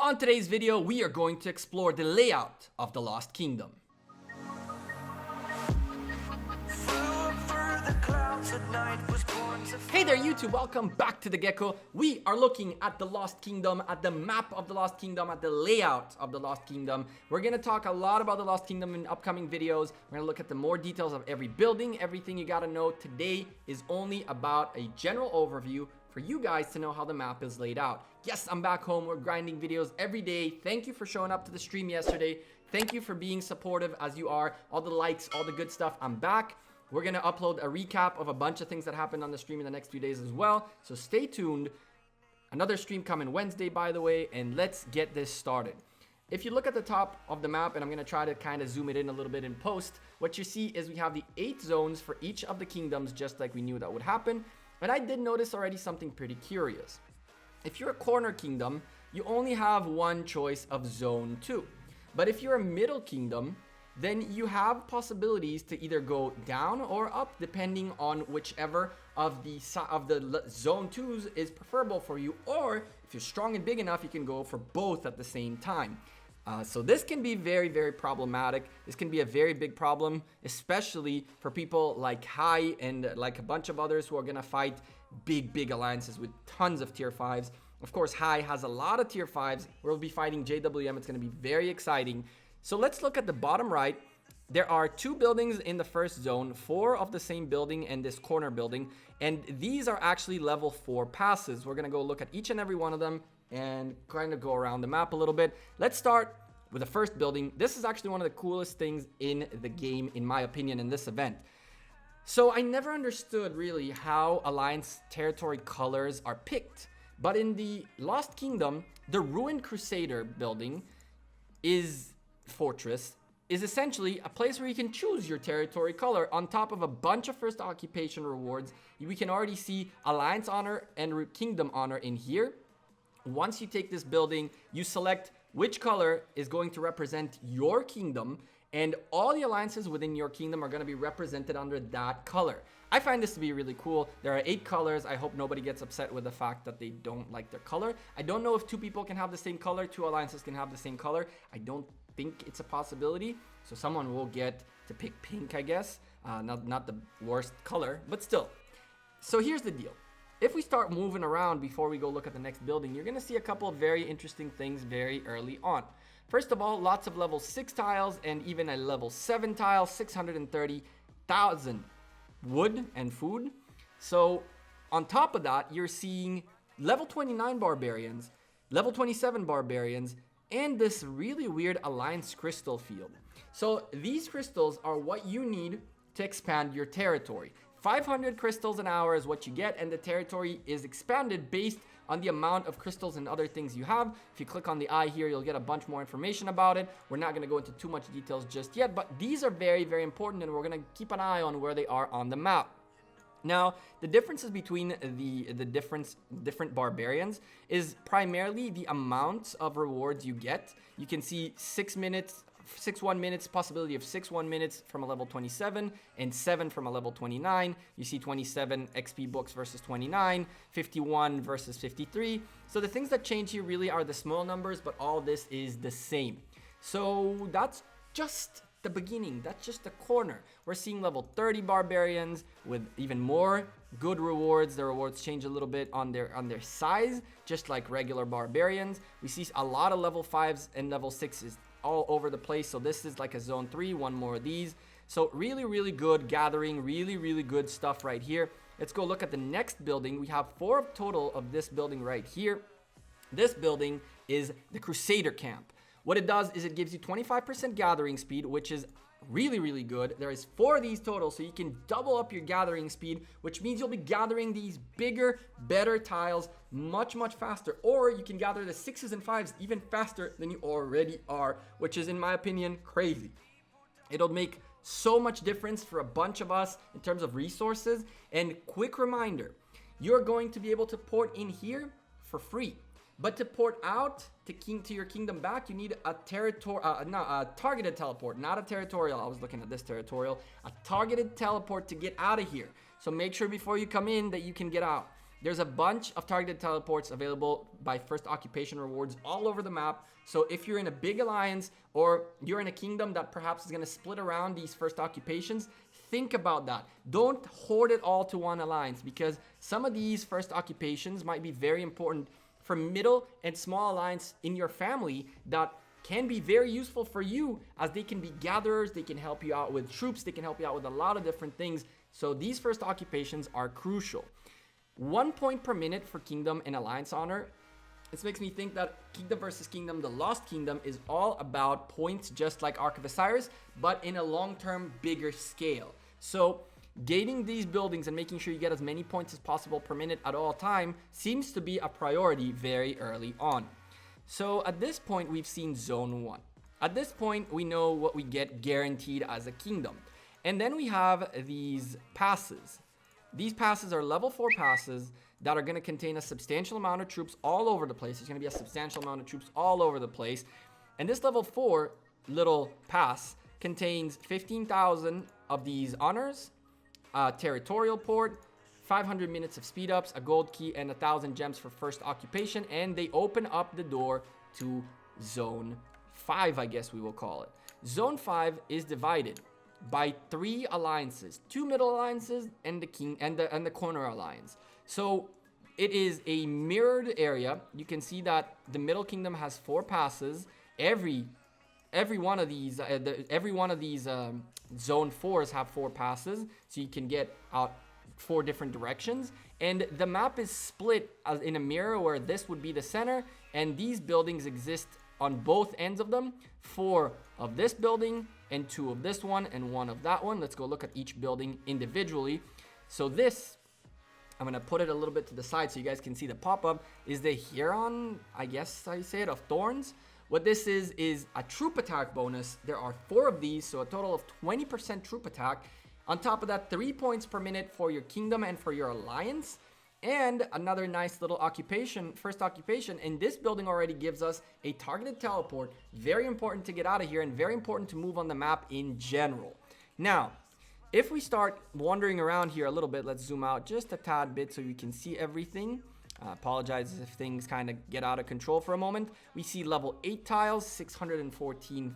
On today's video, we are going to explore the layout of the Lost Kingdom. Hey there YouTube, welcome back to the Gekko. We are looking at the Lost Kingdom, at the map of the Lost Kingdom, at the layout of the Lost Kingdom. We're going to talk a lot about the Lost Kingdom in upcoming videos. We're going to look at the more details of every building, everything you got to know. Today is only about a general overview for you guys to know how the map is laid out. Yes, I'm back home. We're grinding videos every day. Thank you for showing up to the stream yesterday. Thank you for being supportive as you are. All the likes, all the good stuff. I'm back. We're going to upload a recap of a bunch of things that happened on the stream in the next few days as well. So stay tuned. Another stream coming Wednesday, by the way, and let's get this started. If you look at the top of the map, and I'm going to try to kind of zoom it in a little bit in post, what you see is we have the 8 zones for each of the kingdoms, just like we knew that would happen. And I did notice already something pretty curious. If you're a corner kingdom, you only have one choice of zone 2. But if you're a middle kingdom, then you have possibilities to either go down or up depending on whichever of the zone 2s is preferable for you, or if you're strong and big enough, you can go for both at the same time. So this can be very, very problematic. This can be a very big problem, especially for people like Hai and like a bunch of others who are going to fight big alliances with tons of tier 5s. Of course, Hai has a lot of tier 5s. We'll be fighting JWM. It's going to be very exciting. So let's look at the bottom right. There are 2 buildings in the first zone, 4 of the same building and this corner building. And these are actually level 4 passes. We're going to go look at each and every one of them and kind of go around the map a little bit. Let's start with the first building. This is actually one of the coolest things in the game, in my opinion, in this event. So I never understood really how Alliance territory colors are picked. But in the Lost Kingdom, the Ruined Crusader building fortress is essentially a place where you can choose your territory color on top of a bunch of first occupation rewards. We can already see Alliance honor and Kingdom honor in here. Once you take this building, you select which color is going to represent your kingdom, and all the alliances within your kingdom are going to be represented under that color. I find this to be really cool. There are 8 colors. I hope nobody gets upset with the fact that they don't like their color. I don't know if 2 people can have the same color, 2 alliances can have the same color. I don't think it's a possibility. So someone will get to pick pink, I guess. Not the worst color, but still. So here's the deal. If we start moving around before we go look at the next building, you're going to see a couple of very interesting things very early on. First of all, lots of level 6 tiles and even a level 7 tile, 630,000 wood and food. So on top of that, you're seeing level 29 barbarians, level 27 barbarians, and this really weird Alliance crystal field. So these crystals are what you need to expand your territory. 500 crystals an hour is what you get, and the territory is expanded based on the amount of crystals and other things you have. If you click on the eye here, you'll get a bunch more information about it. We're not going to go into too much details just yet, but these are very, very important, and we're going to keep an eye on where they are on the map. Now, the differences between the different barbarians is primarily the amount of rewards you get. You can see 6 1 minutes, possibility of 6 1 minutes from a level 27 and 7 from a level 29. You see 27 XP books versus 29, 51 versus 53. So the things that change here really are the small numbers, but all this is the same. So that's just the beginning. That's just the corner. We're seeing level 30 barbarians with even more good rewards. The rewards change a little bit on their size, just like regular barbarians. We see a lot of level 5s and level 6s all over the place. So this is like a zone 3, one more of these. So really good gathering, really good stuff right here. Let's go look at the next building. We have 4 total of this building right here. This building is the Crusader Camp. What it does is it gives you 25% gathering speed, which is really good. There is 4 of these total, so you can double up your gathering speed, which means you'll be gathering these bigger, better tiles much faster. Or you can gather the 6s and 5s even faster than you already are, which is, in my opinion, crazy. It'll make so much difference for a bunch of us in terms of resources. And quick reminder, you're going to be able to port in here for free. But to port out to your kingdom back, you need a targeted teleport, not a territorial. I was looking at this territorial. A targeted teleport to get out of here. So make sure before you come in that you can get out. There's a bunch of targeted teleports available by first occupation rewards all over the map. So if you're in a big alliance or you're in a kingdom that perhaps is going to split around these first occupations, think about that. Don't hoard it all to one alliance, because some of these first occupations might be very important for middle and small alliance in your family that can be very useful for you, as they can be gatherers, they can help you out with troops, they can help you out with a lot of different things. So these first occupations are crucial. 1 point per minute for Kingdom and Alliance Honor. This makes me think that Kingdom versus Kingdom, the Lost Kingdom, is all about points, just like Ark of Osiris, but in a long-term, bigger scale. So gating these buildings and making sure you get as many points as possible per minute at all time seems to be a priority very early on. So at this point, we've seen Zone 1. At this point, we know what we get guaranteed as a kingdom. And then we have these passes. These passes are level 4 passes that are going to contain a substantial amount of troops all over the place. There's going to be a substantial amount of troops all over the place. And this level 4 little pass contains 15,000 of these honors, a territorial port, 500 minutes of speed ups, a gold key, and 1,000 gems for first occupation. And they open up the door to Zone 5, I guess we will call it. Zone 5 is divided by 3 alliances, 2 middle alliances and the king and the corner alliance. So it is a mirrored area. You can see that the middle kingdom has 4 passes. Every one of these zone 4s have 4 passes, so you can get out 4 different directions. And the map is split as in a mirror, where this would be the center, and these buildings exist on both ends of them. 4 of this building and 2 of this one and 1 of that one. Let's go look at each building individually. So this, I'm gonna put it a little bit to the side so you guys can see the pop-up, is the Huron, I guess I say it, of Thorns. What this is a troop attack bonus. There are 4 of these, so a total of 20% troop attack. On top of that, 3 points per minute for your kingdom and for your alliance. And another nice little occupation, first occupation. And this building already gives us a targeted teleport. Very important to get out of here and very important to move on the map in general. Now, if we start wandering around here a little bit, let's zoom out just a tad bit so we can see everything. Apologize if things kind of get out of control for a moment. We see level 8 tiles, 614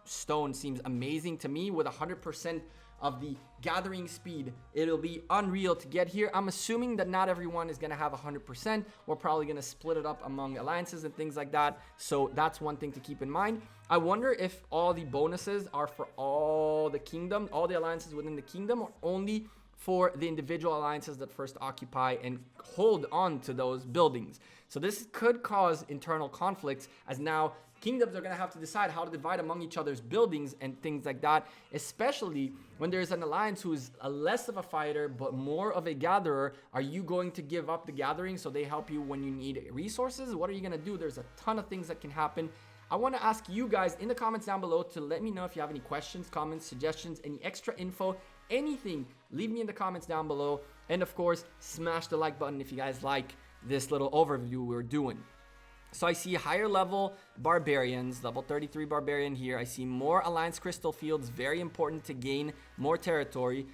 stone seems amazing to me. With 100% of the gathering speed, it'll be unreal to get here. I'm assuming that not everyone is going to have 100%. We're probably going to split it up among alliances and things like that. So that's one thing to keep in mind. I wonder if all the bonuses are for all the kingdom, all the alliances within the kingdom, or only for the individual alliances that first occupy and hold on to those buildings. So this could cause internal conflicts, as now kingdoms are going to have to decide how to divide among each other's buildings and things like that, especially when there's an alliance who is a less of a fighter but more of a gatherer. Are you going to give up the gathering so they help you when you need resources? What are you going to do? There's a ton of things that can happen. I want to ask you guys in the comments down below to let me know if you have any questions, comments, suggestions, any extra info, anything. Leave me in the comments down below. And of course, smash the like button if you guys like this little overview we're doing. So I see higher level barbarians, level 33 barbarian here. I see more alliance crystal fields, very important to gain more territory,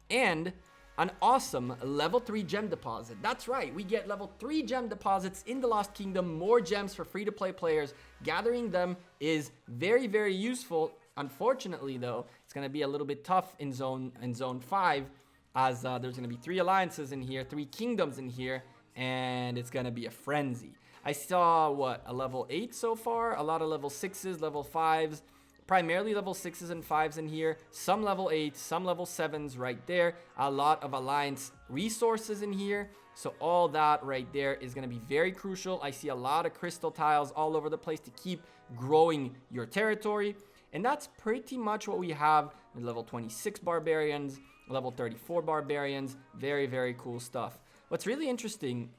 and an awesome level 3 gem deposit. That's right, we get level 3 gem deposits in the Lost Kingdom, more gems for free to play players. Gathering them is very, very useful. Unfortunately though, it's going to be a little bit tough in zone 5, as there's going to be 3 alliances in here, 3 kingdoms in here, and it's going to be a frenzy. I saw, a level 8 so far, a lot of level 6s, level 5s, primarily level 6s and 5s in here, some level 8s, some level 7s right there, a lot of alliance resources in here. So all that right there is going to be very crucial. I see a lot of crystal tiles all over the place to keep growing your territory. And that's pretty much what we have with level 26 barbarians, level 34 barbarians. Very, very cool stuff. What's really interesting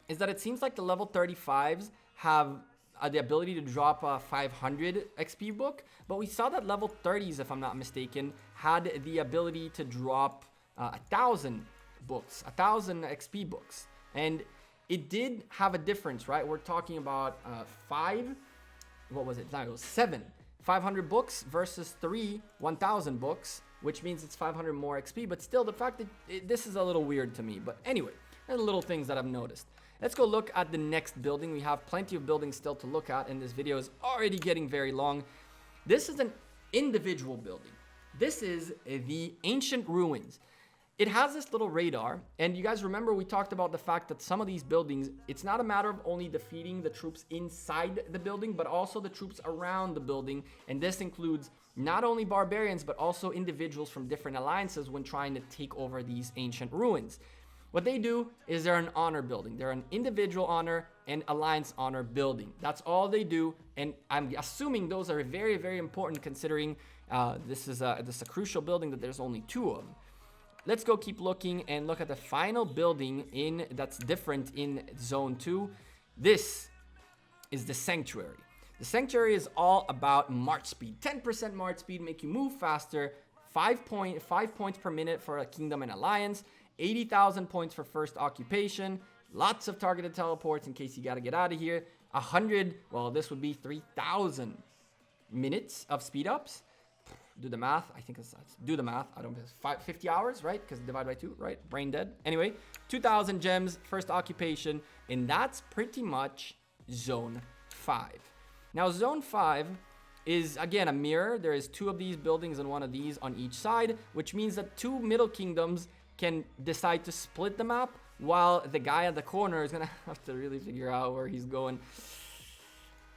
is that it seems like the level 35s have the ability to drop a 500 XP book, but we saw that level 30s, if I'm not mistaken, had the ability to drop 1,000 books, 1,000 XP books. And it did have a difference, right? We're talking about 7 500 books versus 3 1,000 books, which means it's 500 more XP, but still the fact that this is a little weird to me. But anyway, And the little things that I've noticed. Let's go look at the next building. We have plenty of buildings still to look at, and this video is already getting very long. This is an individual building. This is the Ancient Ruins. It has this little radar, and you guys remember we talked about the fact that some of these buildings, it's not a matter of only defeating the troops inside the building, but also the troops around the building, and this includes not only barbarians, but also individuals from different alliances when trying to take over these ancient ruins. What they do is they're an honor building. They're an individual honor and alliance honor building. That's all they do, and I'm assuming those are very, very important considering this is a crucial building that there's only 2 of them. Let's go keep looking and look at the final building that's different in Zone 2. This is the Sanctuary. The Sanctuary is all about march speed. 10% march speed, make you move faster. 5 points per minute for a kingdom and alliance. 80,000 points for first occupation. Lots of targeted teleports in case you got to get out of here. 100, well, this would be 3,000 minutes of speed ups. Do the math. I think it's do the math. I don't know. 50 hours, right? Because divide by 2, right? Brain dead. Anyway, 2,000 gems, first occupation, and that's pretty much Zone 5. Now, Zone 5 is, again, a mirror. There is 2 of these buildings and 1 of these on each side, which means that 2 middle kingdoms can decide to split the map, while the guy at the corner is going to have to really figure out where he's going.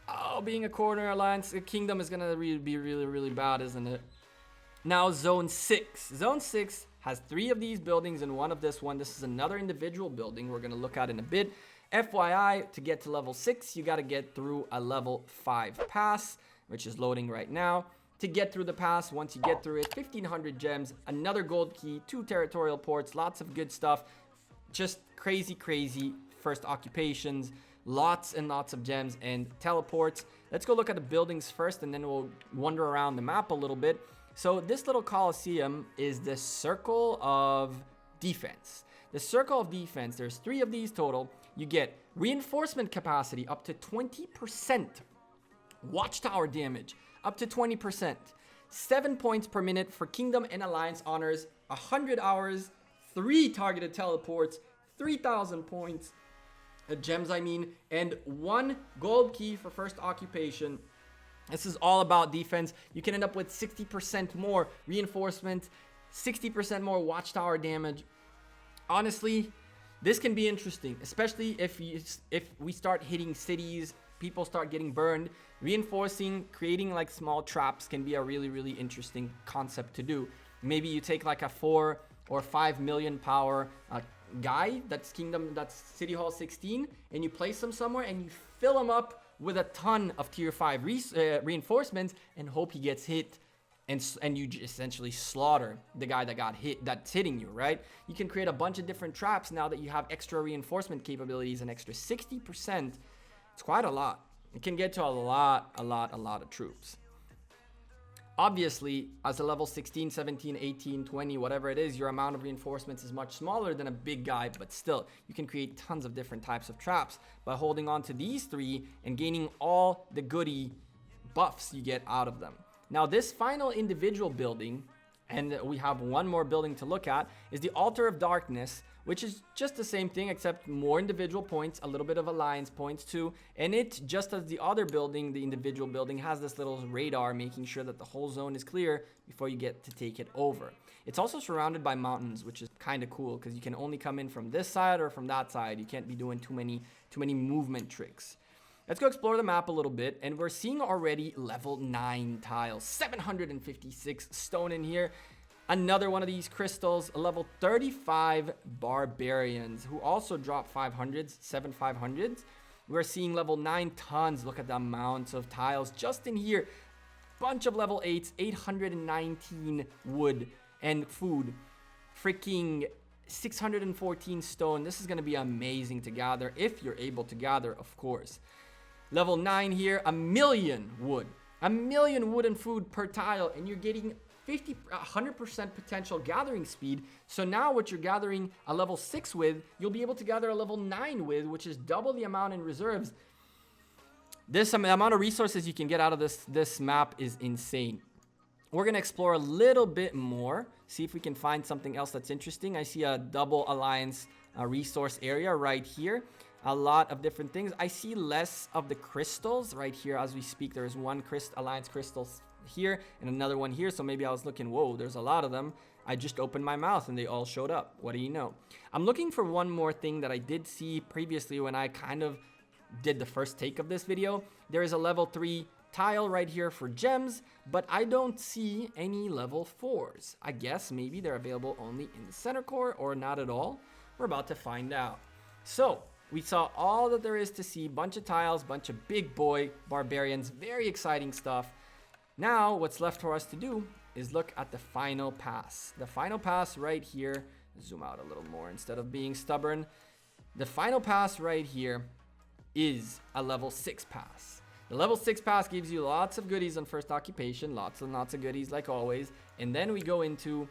Oh, being a corner alliance kingdom is going to be really, really bad, isn't it? Now, Zone 6. Zone 6 has 3 of these buildings and 1 of this one. This is another individual building we're going to look at in a bit. FYI, to get to level 6, you got to get through a level 5 pass, which is loading right now. To get through the pass, once you get through it, 1,500 gems, another gold key, 2 territorial ports, lots of good stuff. Just crazy, crazy first occupations. Lots and lots of gems and teleports. Let's go look at the buildings first, and then we'll wander around the map a little bit. So this little Colosseum is the Circle of Defense. The Circle of Defense, there's 3 of these total. You get reinforcement capacity up to 20%. Watchtower damage up to 20%. 7 points per minute for Kingdom and Alliance honors. 100 hours. 3 targeted teleports. 3,000 points. Gems, I mean, and 1 gold key for first occupation. This is all about defense. You can end up with 60% more reinforcement, 60% more watchtower damage. Honestly, this can be interesting, especially if we start hitting cities, people start getting burned. Reinforcing, creating like small traps can be a really, really interesting concept to do. Maybe you take like a 4 or 5 million power guy that's City Hall 16, and you place them somewhere and you fill them up with a ton of tier 5 reinforcements and hope he gets hit, and you essentially slaughter the guy that got hit, that's hitting you, right? You can create a bunch of different traps now that you have extra reinforcement capabilities, an extra 60%. It's quite a lot. It can get to a lot of troops. Obviously, as a level 16, 17, 18, 20, whatever it is, your amount of reinforcements is much smaller than a big guy, but still, you can create tons of different types of traps by holding on to these 3 and gaining all the goody buffs you get out of them. Now, this final individual building, and we have 1 more building to look at, is the Altar of Darkness, which is just the same thing except more individual points, a little bit of alliance points too, and it, just as the other building, the individual building, has this little radar making sure that the whole zone is clear before you get to take it over. It's also surrounded by mountains, which is kind of cool because you can only come in from this side or from that side. You can't be doing too many movement tricks. Let's go explore the map a little bit, and we're seeing already level 9 tiles, 756 stone in here. Another one of these crystals, level 35 barbarians who also drop 500s, 7 500s. We're seeing level 9 tons. Look at the amounts of tiles just in here. Bunch of level 8s, 819 wood and food. Freaking 614 stone. This is going to be amazing to gather if you're able to gather, of course. Level 9 here, 1,000,000 wood. 1,000,000 wood and food per tile, and you're getting 100% potential gathering speed. So now what you're gathering a level 6 with, you'll be able to gather a level 9 with, which is double the amount in reserves. This amount of resources you can get out of this map is insane. We're going to explore a little bit more, see if we can find something else that's interesting. I see a double alliance resource area right here. A lot of different things. I see less of the crystals right here as we speak. There's one alliance crystal here and another one here. So maybe I was looking, whoa, there's a lot of them. I just opened my mouth and they all showed up. What do you know? I'm looking for one more thing that I did see previously when I kind of did the first take of this video. There is a level 3 tile right here for gems, but I don't see any level 4s. I guess maybe they're available only in the center core or not at all. We're about to find out. So we saw all that there is to see, bunch of tiles, bunch of big boy barbarians, very exciting stuff. Now what's left for us to do is look at the final pass. The final pass right here, zoom out a little more instead of being stubborn. The final pass right here is a level 6 pass. The level 6 pass gives you lots of goodies on first occupation, lots and lots of goodies like always. And then we go into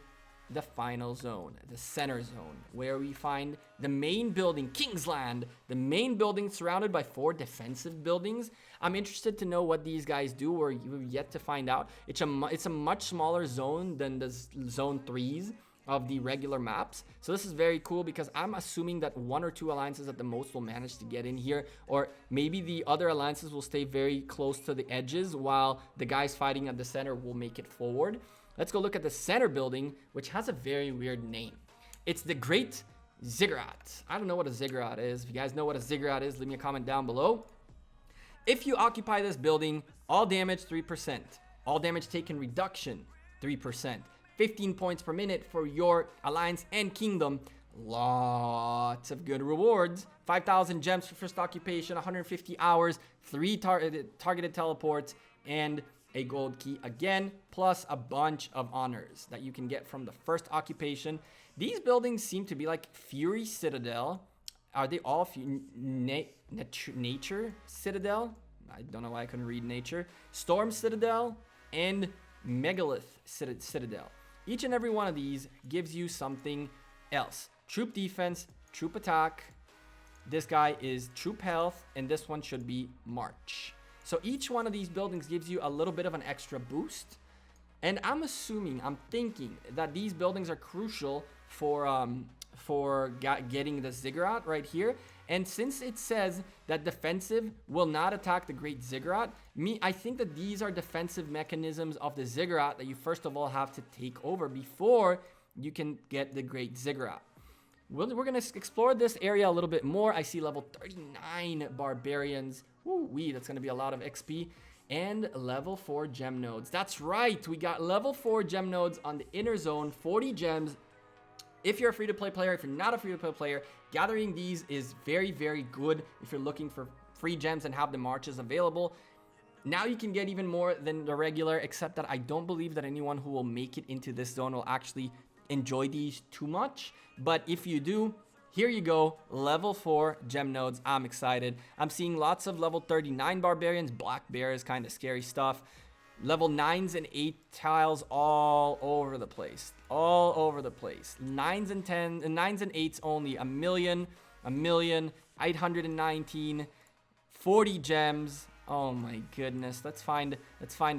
the final zone, the center zone, where we find the main building, Kingsland, the main building surrounded by 4 defensive buildings. I'm interested to know what these guys do. We're yet to find out. It's a much smaller zone than the zone 3s of the regular maps. So this is very cool because I'm assuming that 1 or 2 alliances at the most will manage to get in here, or maybe the other alliances will stay very close to the edges while the guys fighting at the center will make it forward. Let's go look at the center building, which has a very weird name. It's the Great Ziggurat. I don't know what a ziggurat is. If you guys know what a ziggurat is, leave me a comment down below. If you occupy this building, all damage 3%, all damage taken reduction 3%, 15 points per minute for your alliance and kingdom. Lots of good rewards. 5,000 gems for first occupation, 150 hours, 3 targeted teleports, and a gold key again, plus a bunch of honors that you can get from the first occupation. These buildings seem to be like Fury Citadel. Are they all Nature Citadel? I don't know why I couldn't read Nature. Storm Citadel and Megalith Citadel. Each and every one of these gives you something else. Troop defense, troop attack. This guy is troop health, and this one should be march. So each one of these buildings gives you a little bit of an extra boost. And I'm thinking that these buildings are crucial for getting the ziggurat right here. And since it says that defensive will not attack the Great Ziggurat, I think that these are defensive mechanisms of the ziggurat that you first of all have to take over before you can get the Great Ziggurat. We're going to explore this area a little bit more. I see level 39 barbarians. Woo-wee, that's going to be a lot of XP. And level 4 gem nodes. That's right, we got level 4 gem nodes on the inner zone, 40 gems. If you're a free-to-play player, if you're not a free-to-play player, gathering these is very, very good if you're looking for free gems and have the marches available. Now you can get even more than the regular, except that I don't believe that anyone who will make it into this zone will actually enjoy these too much. But if you do, here you go, level 4 gem nodes. I'm excited. I'm seeing lots of level 39 barbarians. Black bear is kind of scary stuff. Level 9s and 8 tiles all over the place. All over the place. 9s and 10s, 9s and 8s only. A million, 819, 40 gems. Oh my goodness. Let's find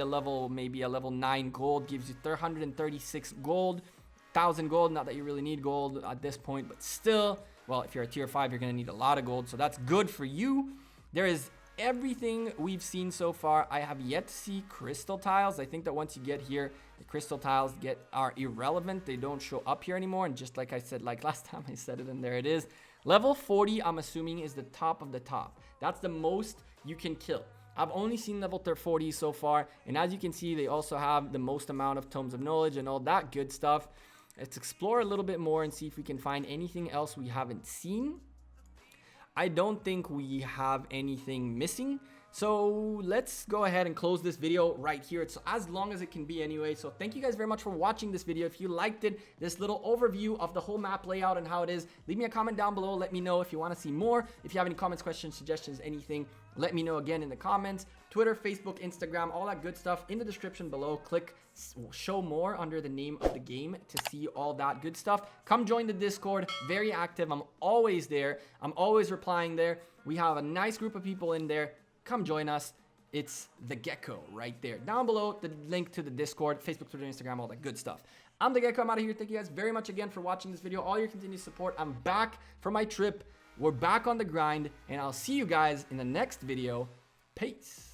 a level, maybe a level 9 gold. Gives you 336 gold. 1,000 gold. Not that you really need gold at this point, but still. Well, if you're a tier 5, you're going to need a lot of gold. So that's good for you. There is everything we've seen so far. I have yet to see crystal tiles. I think that once you get here, the crystal tiles are irrelevant. They don't show up here anymore. And just like I said, like last time I said it, and there it is. Level 40, I'm assuming, is the top of the top. That's the most you can kill. I've only seen level 40 so far. And as you can see, they also have the most amount of tomes of knowledge and all that good stuff. Let's explore a little bit more and see if we can find anything else we haven't seen. I don't think we have anything missing. So let's go ahead and close this video right here. It's as long as it can be anyway. So thank you guys very much for watching this video. If you liked it, this little overview of the whole map layout and how it is, leave me a comment down below. Let me know if you want to see more. If you have any comments, questions, suggestions, anything, let me know again in the comments. Twitter, Facebook, Instagram, all that good stuff in the description below. Click show more under the name of the game to see all that good stuff. Come join the Discord. Very active. I'm always there. I'm always replying there. We have a nice group of people in there. Come join us. It's the Gekko right there. Down below, the link to the Discord, Facebook, Twitter, Instagram, all that good stuff. I'm the Gekko. I'm out of here. Thank you guys very much again for watching this video. All your continued support. I'm back for my trip. We're back on the grind, and I'll see you guys in the next video. Peace.